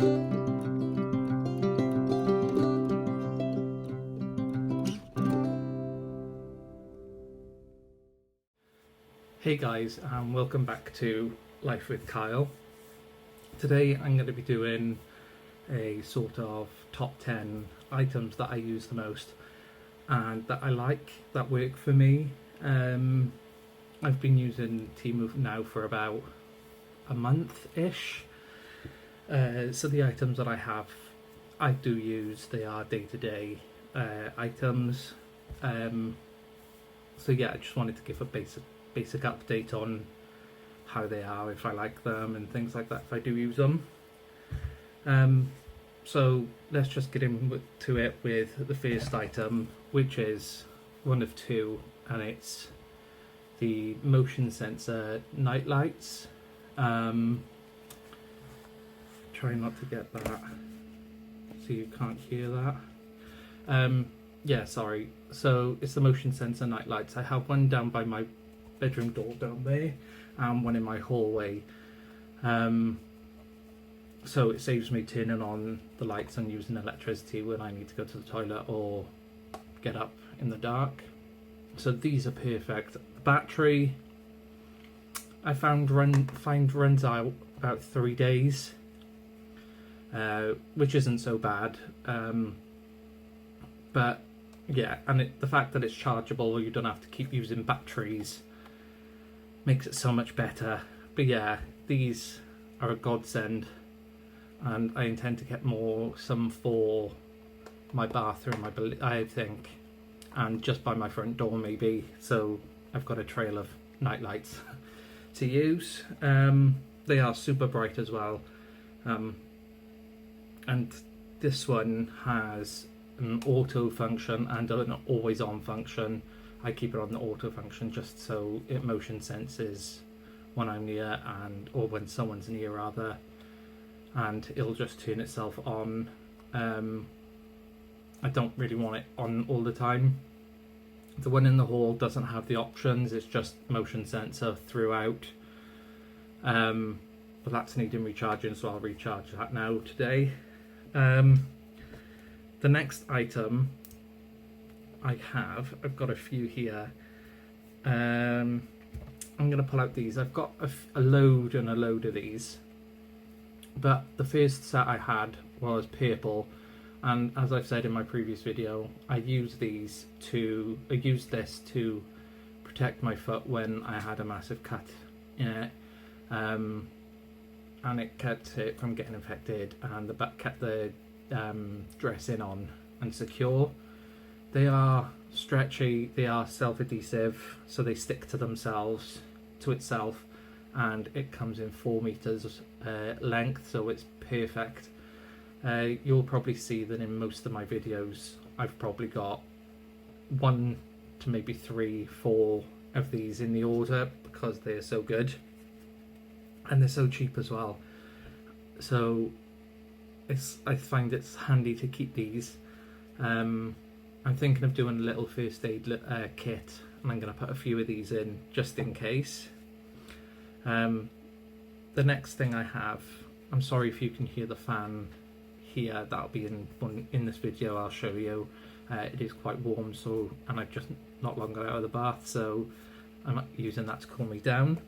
Hey guys, and welcome back to Life with Kyle. Today I'm going to be doing a sort of top 10 items that I use the most and that I like, that work for me. I've been using Temu now for about a month-ish. So the items that I have, I do use, they are day-to-day items. So yeah, I just wanted to give a basic update on how they are, if I like them and things like that, if I do use them. So let's just get into it with the first item, which is one of two, and it's the motion sensor night lights. Try not to get that so you can't hear that. Yeah, sorry. So it's the motion sensor night lights. I have one down by my bedroom door down there and one in my hallway, so it saves me turning on the lights and using electricity when I need to go to the toilet or get up in the dark. So these are perfect. The battery I found runs out about 3 days, which isn't so bad, but yeah, and the fact that it's chargeable, you don't have to keep using batteries, makes it so much better. But yeah, these are a godsend, and I intend to get some for my bathroom, I think, and just by my front door maybe, so I've got a trail of night lights to use. They are super bright as well, and this one has an auto function and an always on function. I keep it on the auto function just so it motion senses when I'm near, or when someone's near rather, and it'll just turn itself on. I don't really want it on all the time. The one in the hall doesn't have the options, it's just motion sensor throughout, but that's needing recharging, so I'll recharge that now today. The next item I've got a few here. I'm going to pull out these. I've got a load of these, but the first set I had was purple, and as I've said in my previous video, I used this to protect my foot when I had a massive cut in it, and it kept it from getting infected, and kept the dressing on and secure. They are stretchy, they are self-adhesive, so they stick to itself, and it comes in 4 meters length, so it's perfect. You'll probably see that in most of my videos I've probably got 1 to maybe 3, 4 of these in the order, because they're so good and they're so cheap as well. So I find it's handy to keep these. I'm thinking of doing a little first aid kit, and I'm going to put a few of these in just in case. The next thing I have, I'm sorry if you can hear the fan here, that'll be in this video. I'll show you. It is quite warm, and I've just not long got out of the bath, so I'm using that to cool me down.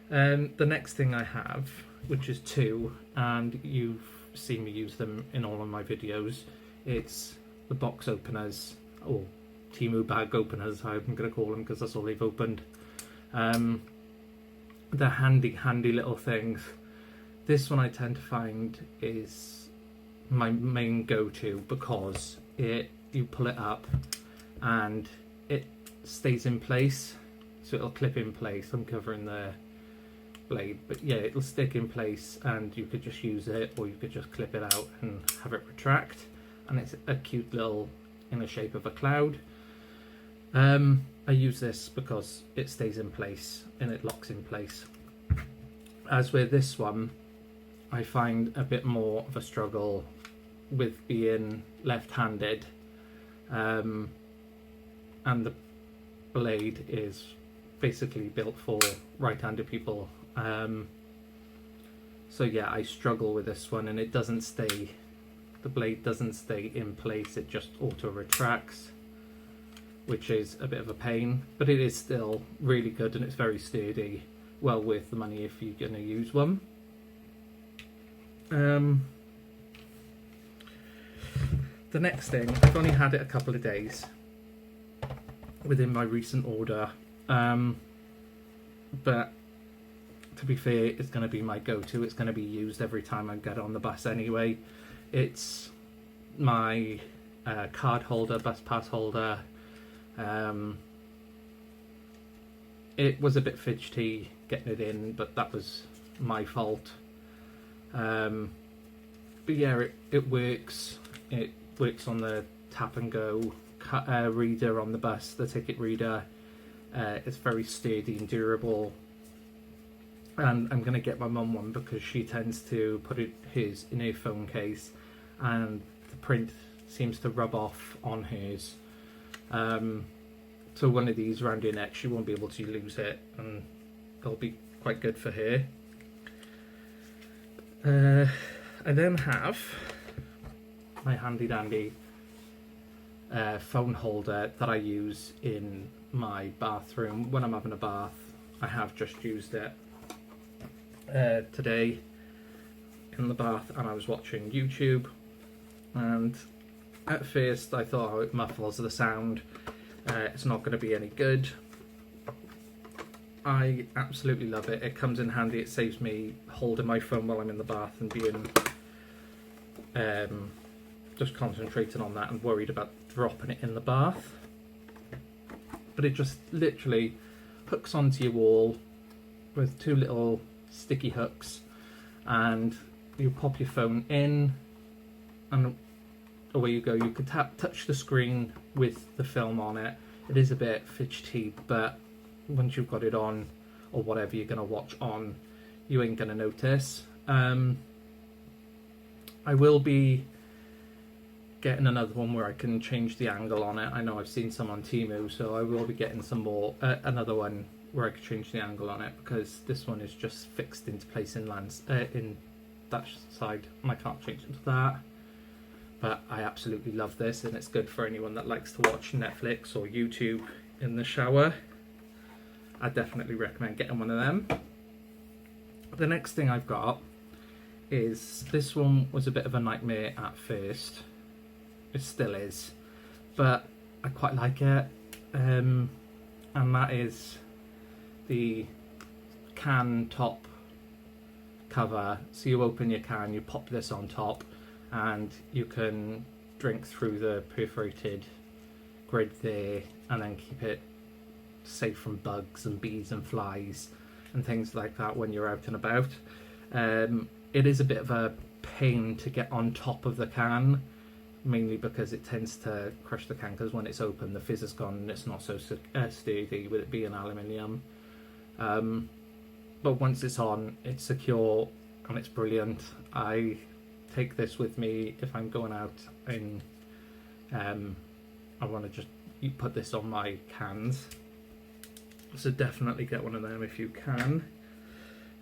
The next thing I have, which is 2, and you've seen me use them in all of my videos, it's the box openers, or Temu bag openers, I'm going to call them, because that's all they've opened. They're handy little things. This one I tend to find is my main go-to, because you pull it up and it stays in place, so it'll clip in place. I'm covering the blade, but yeah, it'll stick in place, and you could just use it, or you could just clip it out and have it retract, and it's a cute little in the shape of a cloud. I use this because it stays in place and it locks in place. As with this one, I find a bit more of a struggle with being left-handed, and the blade is basically built for right-handed people. So yeah, I struggle with this one, and it doesn't stay, the blade doesn't stay in place, it just auto retracts, which is a bit of a pain, but it is still really good and it's very sturdy, well worth the money if you're going to use one. The next thing, I've only had it a couple of days within my recent order, but to be fair, it's going to be my go-to. It's going to be used every time I get on the bus anyway. It's my card holder, bus pass holder. It was a bit fidgety getting it in, but that was my fault. But yeah, it works. It works on the tap and go reader on the bus, the ticket reader. It's very sturdy and durable. And I'm going to get my mum one because she tends to put hers in her phone case and the print seems to rub off on hers. So one of these around her neck, she won't be able to lose it, and it'll be quite good for her. I then have my handy dandy phone holder that I use in my bathroom when I'm having a bath. I have just used it today in the bath, and I was watching YouTube, and at first I thought, oh, it muffles the sound, it's not going to be any good. I absolutely love it. It comes in handy. It saves me holding my phone while I'm in the bath and being just concentrating on that and worried about dropping it in the bath. But it just literally hooks onto your wall with two little sticky hooks, and you pop your phone in and away you go. You can touch the screen with the film on it. It is a bit fidgety, but once you've got it on, or whatever you're going to watch on, you ain't going to notice. I will be getting another one where I can change the angle on it. I know I've seen some on Temu, so I will be getting some more, another one where I can change the angle on it, because this one is just fixed into place in that side, and I can't change it to that. But I absolutely love this, and it's good for anyone that likes to watch Netflix or YouTube in the shower. I definitely recommend getting one of them. The next thing I've got is, this one was a bit of a nightmare at first. It still is, but I quite like it. And that is the can top cover. So you open your can, you pop this on top, and you can drink through the perforated grid there, and then keep it safe from bugs and bees and flies and things like that when you're out and about. It is a bit of a pain to get on top of the can, mainly because it tends to crush the can, because when it's open the fizz is gone and it's not so sturdy with it being aluminium. But once it's on, it's secure and it's brilliant. I take this with me if I'm going out and I want to just put this on my cans. So definitely get one of them if you can.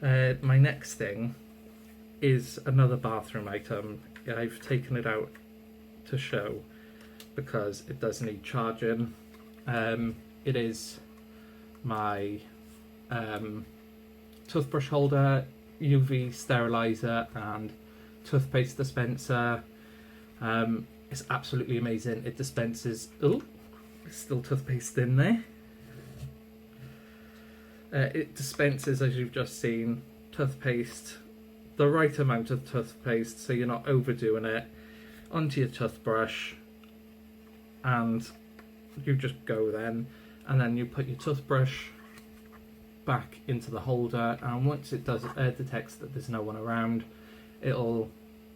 My next thing is another bathroom item. I've taken it out to show because it does need charging. It is my toothbrush holder, UV sterilizer, and toothpaste dispenser. It's absolutely amazing. It dispenses, oh, there's still toothpaste in there. It dispenses, as you've just seen, toothpaste, the right amount of toothpaste so you're not overdoing it, onto your toothbrush, and you just go then, and then you put your toothbrush back into the holder, and once it does detects that there's no one around, it'll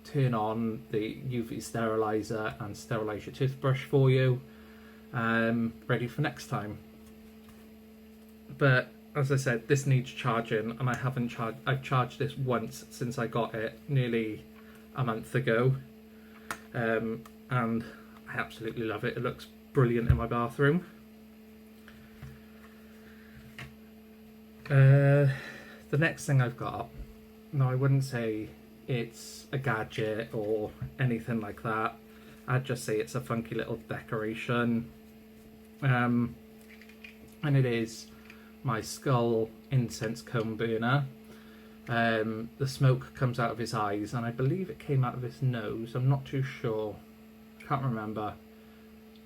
turn on the UV sterilizer and sterilize your toothbrush for you, ready for next time. But as I said, this needs charging, and I've charged this once since I got it nearly a month ago, and I absolutely love it. It looks brilliant in my bathroom. The next thing I've got No, I wouldn't say it's a gadget or anything like that. I'd just say it's a funky little decoration. And it is my skull incense cone burner. The smoke comes out of his eyes, and I believe it came out of his nose. I'm not too sure. Can't remember.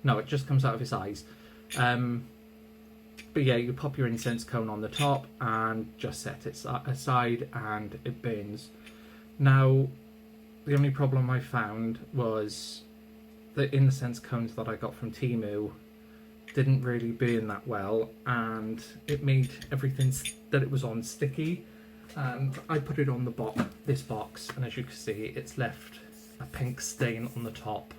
No, it just comes out of his eyes. But yeah, you pop your incense cone on the top and just set it aside and it burns. Now, the only problem I found was the incense cones that I got from Temu didn't really burn that well, and it made everything that it was on sticky. And I put it on this box, and as you can see, it's left a pink stain on the top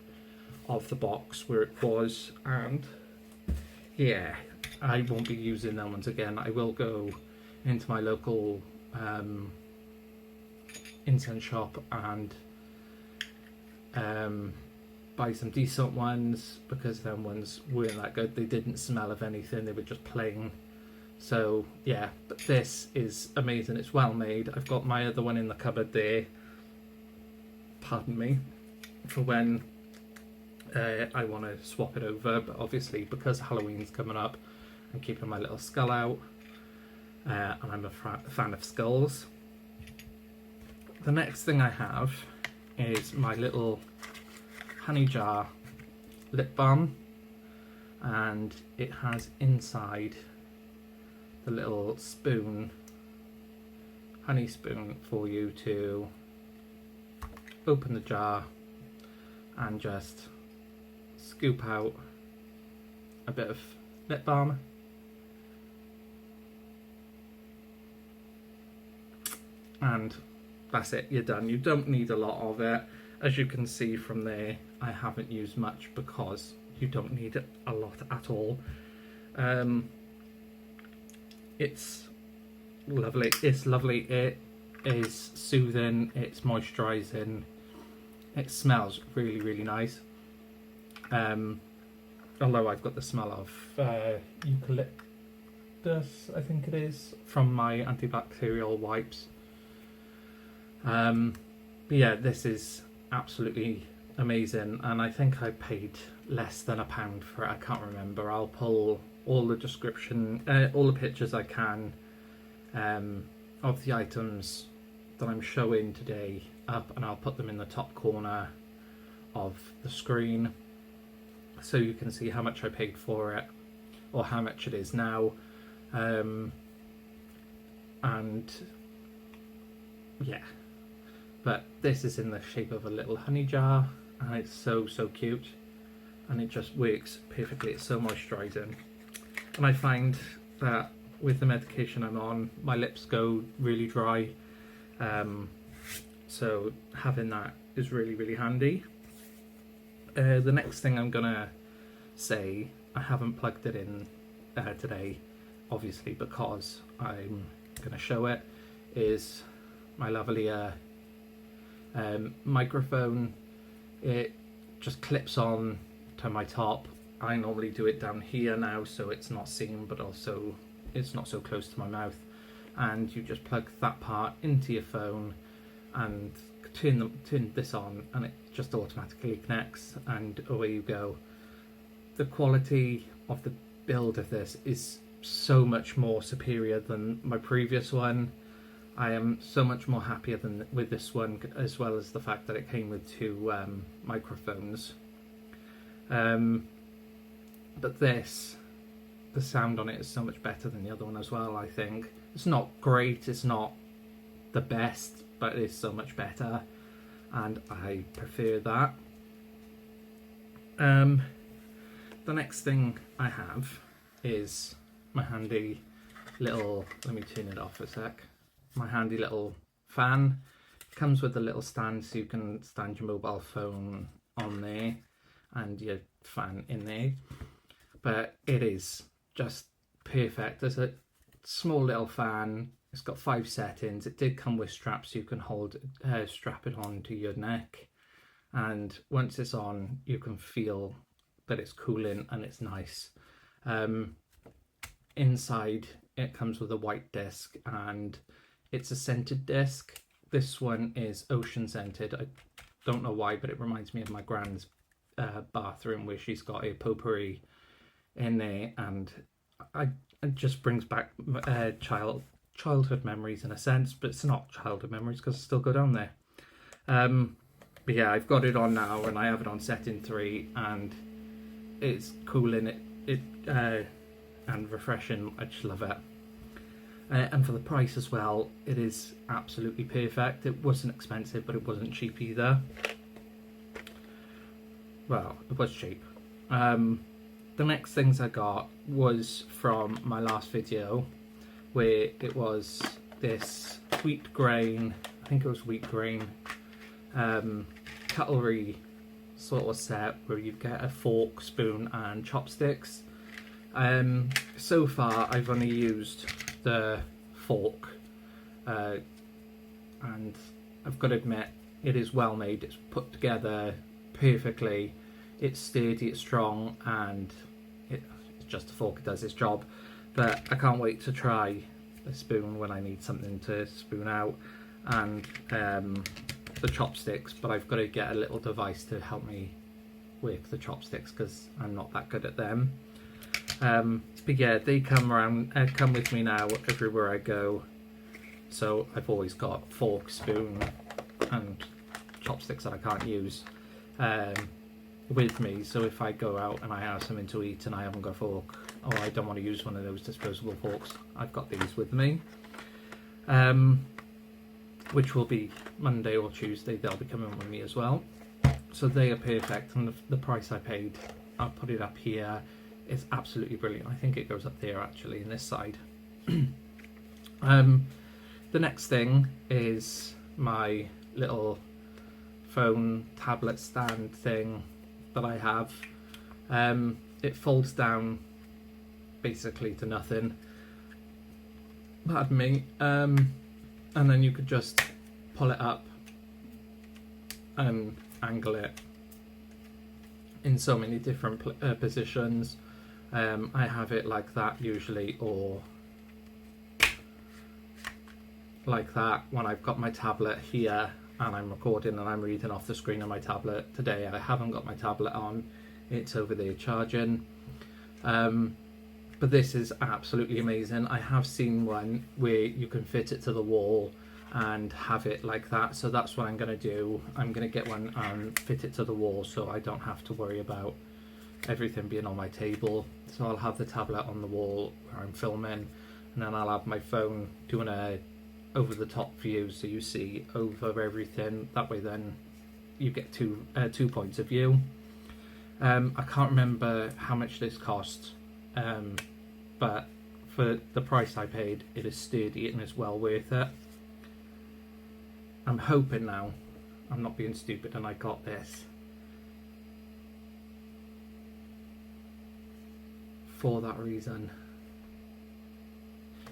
of the box where it was, and yeah, I won't be using them ones again. I will go into my local incense shop and buy some decent ones, because them ones weren't that good. They didn't smell of anything, they were just plain. So yeah, but this is amazing. It's well made. I've got my other one in the cupboard there, pardon me, for when I want to swap it over. But obviously, because Halloween's coming up, I'm keeping my little skull out, and I'm a fan of skulls. The next thing I have is my little honey jar lip balm, and it has inside the little spoon, honey spoon, for you to open the jar and just scoop out a bit of lip balm. And that's it, you're done. You don't need a lot of it. As you can see from there, I haven't used much because you don't need it a lot at all. It's lovely. It's lovely. It is soothing. It's moisturising. It smells really, really nice. Although I've got the smell of eucalyptus, I think it is, from my antibacterial wipes. But yeah, this is absolutely amazing, and I think I paid less than £1 for it. I can't remember. I'll pull all the description, all the pictures I can of the items that I'm showing today up, and I'll put them in the top corner of the screen so you can see how much I paid for it, or how much it is now. And yeah, but this is in the shape of a little honey jar, and it's so cute, and it just works perfectly. It's so moisturising, and I find that with the medication I'm on, my lips go really dry, so having that is really, really handy. The next thing I'm gonna say, I haven't plugged it in today, obviously, because I'm gonna show it, is my lavalier microphone. It just clips on to my top. I normally do it down here now, so it's not seen, but also it's not so close to my mouth. And you just plug that part into your phone and turn this on, and it just automatically connects, and away you go. The quality of the build of this is so much more superior than my previous one. I am so much more happier with this one, as well as the fact that it came with two microphones. But this, the sound on it is so much better than the other one as well, I think. It's not great, it's not the best, but it is so much better, and I prefer that. The next thing I have is my handy little, let me turn it off a sec, my handy little fan. It comes with a little stand, so you can stand your mobile phone on there and your fan in there, but it is just perfect. There's a small little fan. It's got 5 settings. It did come with straps, so you can strap it onto your neck, and once it's on, you can feel that it's cooling and it's nice. Inside, it comes with a white disc, and it's a scented disc, This one is ocean scented. I don't know why, but it reminds me of my grand's bathroom, where she's got a potpourri in there, and it just brings back childhood memories in a sense, but it's not childhood memories because I still go down there. But yeah, I've got it on now, and I have it on setting 3, and it's cooling and refreshing. I just love it. And for the price as well, it is absolutely perfect. It wasn't expensive, but it wasn't cheap either. Well, it was cheap. The next things I got was from my last video, where it was this wheat grain, I think it was wheat grain, cutlery sort of set, where you get a fork, spoon and chopsticks. So far I've only used the fork, and I've got to admit, it is well made. It's put together perfectly. It's sturdy, it's strong, and it's just a fork. It does its job. But I can't wait to try the spoon when I need something to spoon out, and the chopsticks. But I've got to get a little device to help me with the chopsticks because I'm not that good at them. But yeah, they come with me now everywhere I go. So I've always got fork, spoon, and chopsticks that I can't use with me. So if I go out and I have something to eat and I haven't got a fork, or I don't want to use one of those disposable forks, I've got these with me. Which will be Monday or Tuesday. They'll be coming with me as well. So they are perfect, and the price I paid, I'll put it up here. It's absolutely brilliant. I think it goes up there actually in this side. The next thing is my little phone tablet stand thing that I have. It folds down basically to nothing, pardon me, and then you could just pull it up and angle it in so many different positions. I have it like that usually, or like that when I've got my tablet here and I'm recording and I'm reading off the screen of my tablet. Today I haven't got my tablet on, it's over there charging. But this is absolutely amazing. I have seen one where you can fit it to the wall and have it like that, so that's what I'm going to do. I'm going to get one and fit it to the wall so I don't have to worry about everything being on my table. So I'll have the tablet on the wall where I'm filming, and then I'll have my phone doing a over the top view so you see over everything. That way then you get two points of view. I can't remember how much this cost, but for the price I paid, it is sturdy and is well worth it. I'm hoping now I'm not being stupid and I got this for that reason.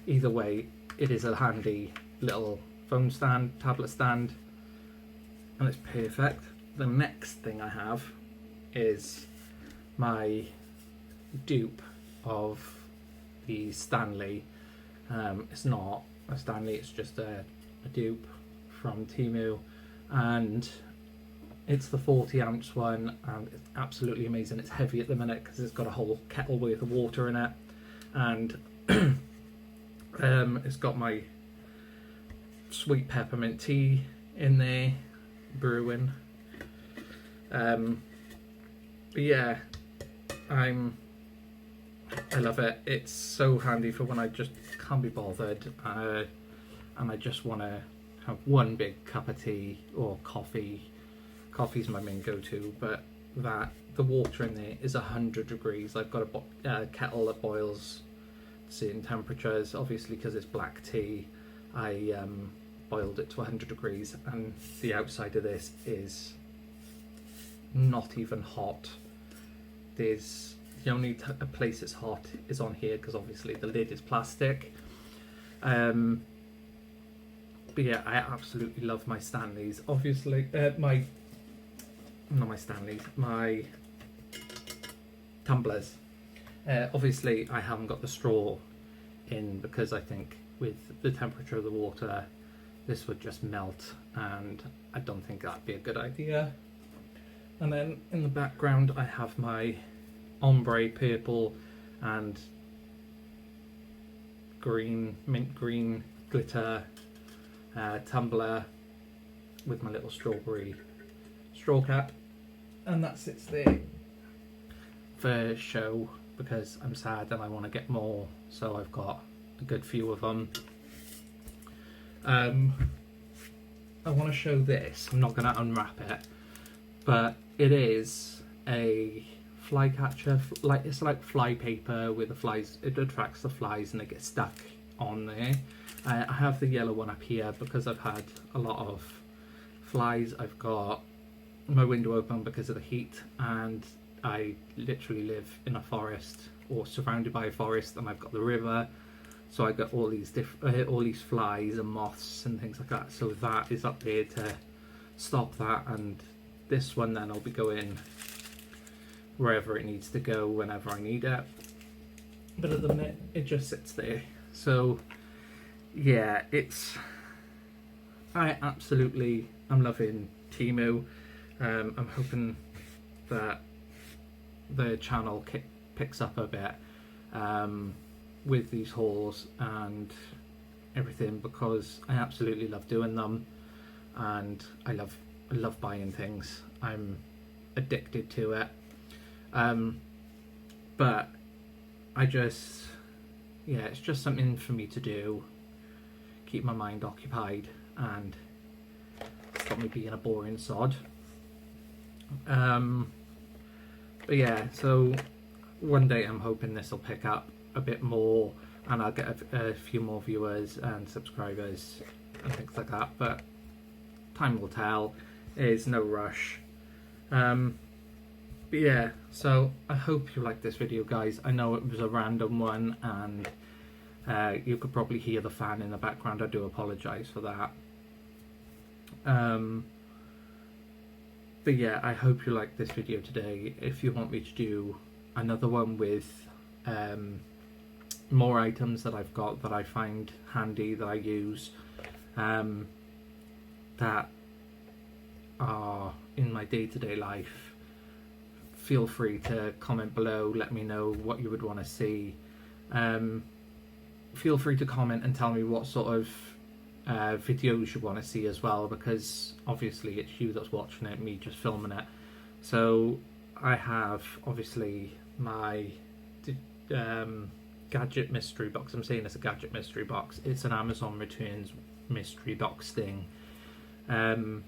Either way, it is a handy little phone stand, tablet stand, and it's perfect. The next thing I have is my dupe of the Stanley. It's not a Stanley, it's just a dupe from Temu, and it's the 40-ounce one, and it's absolutely amazing. It's heavy at the minute because it's got a whole kettle worth of water in it, and it's got my sweet peppermint tea in there brewing. But yeah, I love it. It's so handy for when I just can't be bothered and I just want to have one big cup of tea or coffee. Coffee's my main go-to, but the water in there is 100 degrees. I've got a kettle that boils certain temperatures. Obviously, because it's black tea, I boiled it to 100 degrees, and the outside of this is not even hot. There's the only place it's hot is on here because obviously the lid is plastic. But yeah, I absolutely love my Stanleys. Obviously, my tumblers. Obviously, I haven't got the straw in because I think with the temperature of the water, this would just melt, and I don't think that'd be a good idea. And then in the background I have my ombre purple and green, mint green glitter tumbler with my little strawberry straw cap, and that sits there for show because I'm sad and I want to get more, so I've got a good few of them. I want to show this. I'm not going to unwrap it, but it is a fly catcher. It's like fly paper with the flies. It attracts the flies and they get stuck on there. I have the yellow one up here because I've had a lot of flies. I've got my window open because of the heat, and I literally live in a forest or surrounded by a forest, and I've got the river, so I got all these all these flies and moths and things like that. So that is up there to stop that, and this one then I'll be going wherever it needs to go whenever I need it. But at the minute it just sits there. So yeah, I'm loving Temu. I'm hoping that the channel picks up a bit with these hauls and everything, because I absolutely love doing them, and I love buying things. I'm addicted to it. But it's just something for me to do, keep my mind occupied and stop me being a boring sod. But yeah, so one day I'm hoping this will pick up a bit more and I'll get a few more viewers and subscribers and things like that, but time will tell. There's no rush. But yeah, so I hope you liked this video, guys. I know it was a random one, and you could probably hear the fan in the background. I do apologise for that. But yeah, I hope you liked this video today. If you want me to do another one with more items that I've got that I find handy, that I use, that are in my day-to-day life, feel free to comment below. Let me know what you would want to see. Feel free to comment and tell me what sort of videos you want to see as well, because obviously it's you that's watching it, me just filming it. So I have obviously my gadget mystery box. I'm saying it's a gadget mystery box. It's an Amazon returns mystery box thing. I'm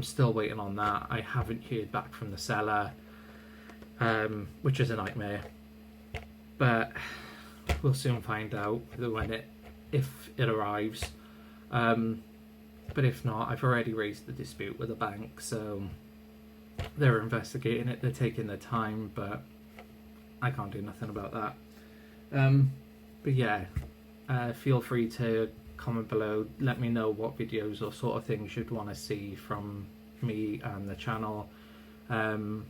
still waiting on that. I haven't heard back from the seller, which is a nightmare, but we'll soon find out if it arrives. But if not, I've already raised the dispute with the bank, so they're investigating it. They're taking their time, but I can't do nothing about that. But yeah, feel free to comment below. Let me know what videos or sort of things you'd want to see from me and the channel. I'm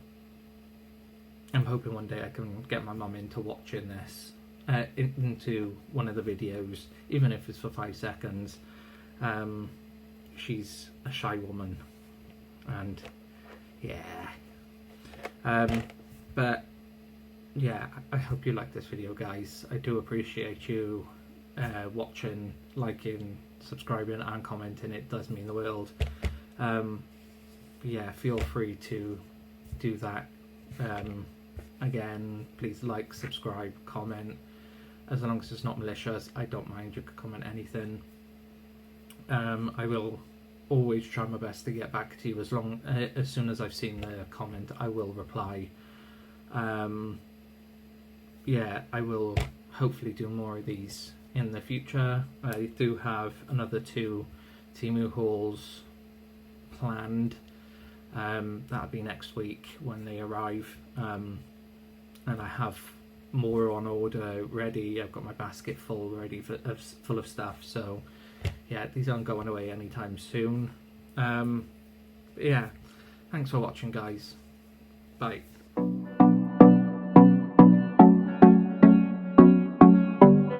hoping one day I can get my mum into watching this, into one of the videos, even if it's for 5 seconds. She's a shy woman, and yeah. But yeah, I hope you like this video, guys. I do appreciate you watching, liking, subscribing and commenting. It does mean the world. Yeah, feel free to do that. Again, please like, subscribe, comment. As long as it's not malicious, I don't mind. You can comment anything. I will always try my best to get back to you as soon as I've seen the comment. I will reply. Yeah, I will hopefully do more of these in the future. I do have another 2 Temu hauls planned. That'll be next week when they arrive, and I have more on order ready. I've got my basket full full of stuff, so yeah, these aren't going away anytime soon. But yeah, thanks for watching, guys. Bye.